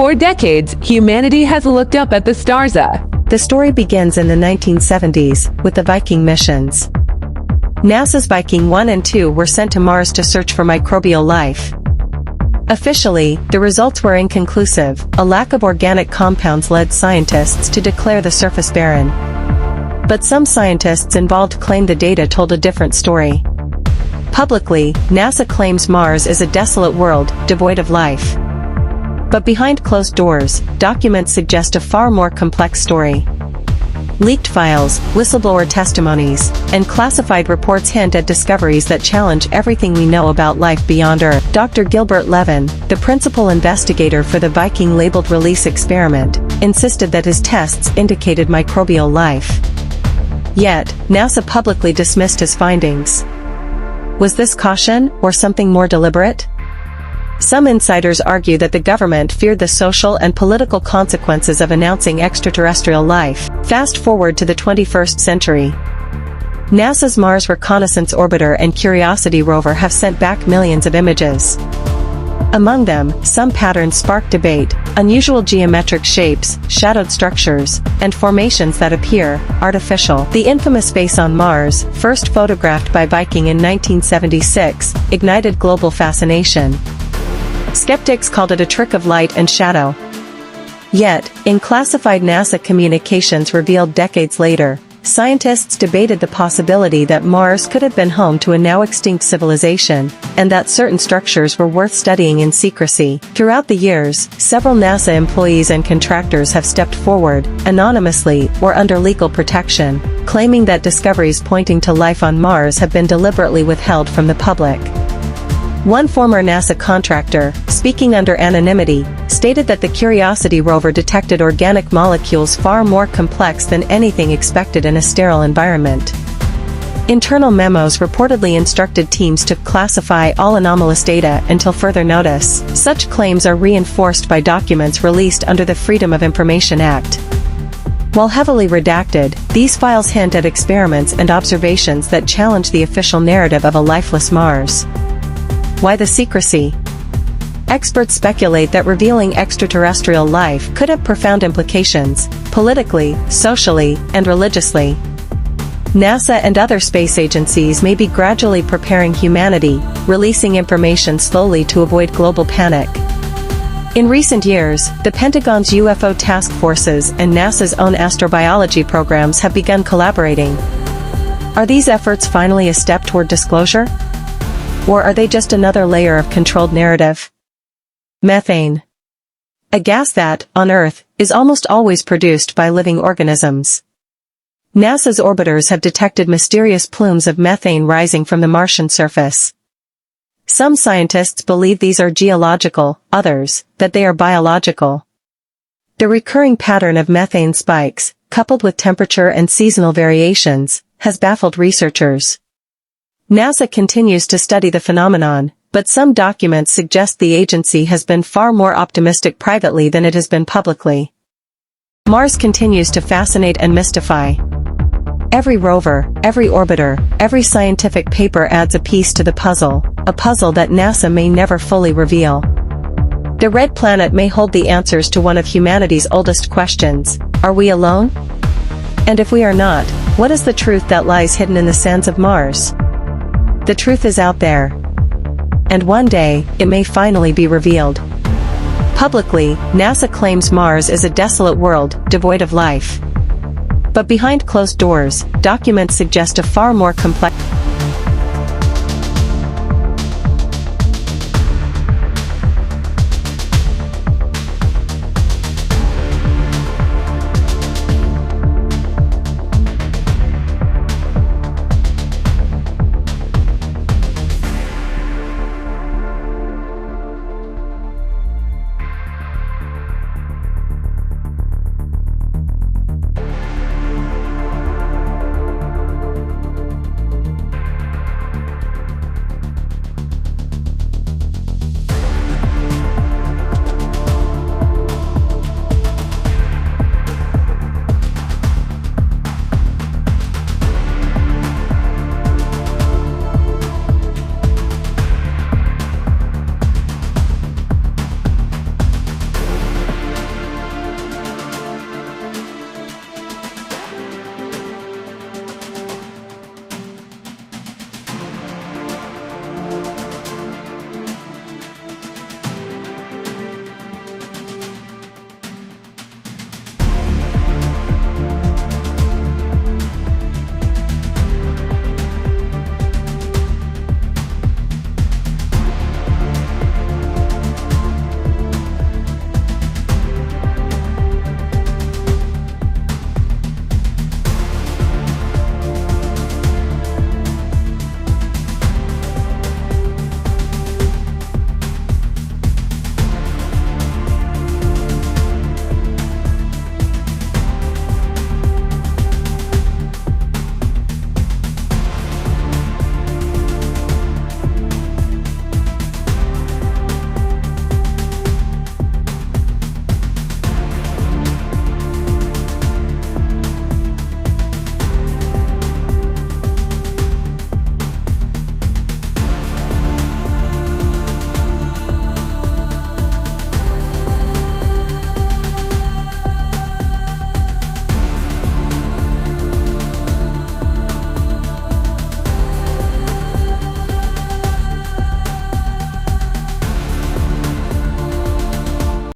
For decades, humanity has looked up at the stars. The story begins in the 1970s, with the Viking missions. NASA's Viking 1 and 2 were sent to Mars to search for microbial life. Officially, the results were inconclusive. A lack of organic compounds led scientists to declare the surface barren. But some scientists involved claim the data told a different story. Publicly, NASA claims Mars is a desolate world, devoid of life. But behind closed doors, documents suggest a far more complex story. Leaked files, whistleblower testimonies, and classified reports hint at discoveries that challenge everything we know about life beyond Earth. Dr. Gilbert Levin, the principal investigator for the Viking labeled release experiment, insisted that his tests indicated microbial life. Yet, NASA publicly dismissed his findings. Was this caution, or something more deliberate? Some insiders argue that the government feared the social and political consequences of announcing extraterrestrial life. Fast forward to the 21st century. NASA's Mars Reconnaissance Orbiter and Curiosity rover have sent back millions of images. Among them, some patterns spark debate: unusual geometric shapes, shadowed structures, and formations that appear artificial. The infamous face on Mars, first photographed by Viking in 1976, ignited global fascination. Skeptics called it a trick of light and shadow. Yet, in classified NASA communications revealed decades later, scientists debated the possibility that Mars could have been home to a now extinct civilization, and that certain structures were worth studying in secrecy. Throughout the years, several NASA employees and contractors have stepped forward, anonymously or under legal protection, claiming that discoveries pointing to life on Mars have been deliberately withheld from the public. One former NASA contractor, speaking under anonymity, stated that the Curiosity rover detected organic molecules far more complex than anything expected in a sterile environment. Internal memos reportedly instructed teams to classify all anomalous data until further notice. Such claims are reinforced by documents released under the Freedom of Information Act. While heavily redacted, these files hint at experiments and observations that challenge the official narrative of a lifeless Mars. Why the secrecy? Experts speculate that revealing extraterrestrial life could have profound implications, politically, socially, and religiously. NASA and other space agencies may be gradually preparing humanity, releasing information slowly to avoid global panic. In recent years, the Pentagon's UFO task forces and NASA's own astrobiology programs have begun collaborating. Are these efforts finally a step toward disclosure? Or are they just another layer of controlled narrative? Methane. A gas that, on Earth, is almost always produced by living organisms. NASA's orbiters have detected mysterious plumes of methane rising from the Martian surface. Some scientists believe these are geological, others, that they are biological. The recurring pattern of methane spikes, coupled with temperature and seasonal variations, has baffled researchers. NASA continues to study the phenomenon, but some documents suggest the agency has been far more optimistic privately than it has been publicly. Mars continues to fascinate and mystify. Every rover, every orbiter, every scientific paper adds a piece to the puzzle, a puzzle that NASA may never fully reveal. The Red Planet may hold the answers to one of humanity's oldest questions: are we alone? And if we are not, what is the truth that lies hidden in the sands of Mars? The truth is out there. And one day, it may finally be revealed. Publicly, NASA claims Mars is a desolate world, devoid of life. But behind closed doors, documents suggest a far more complex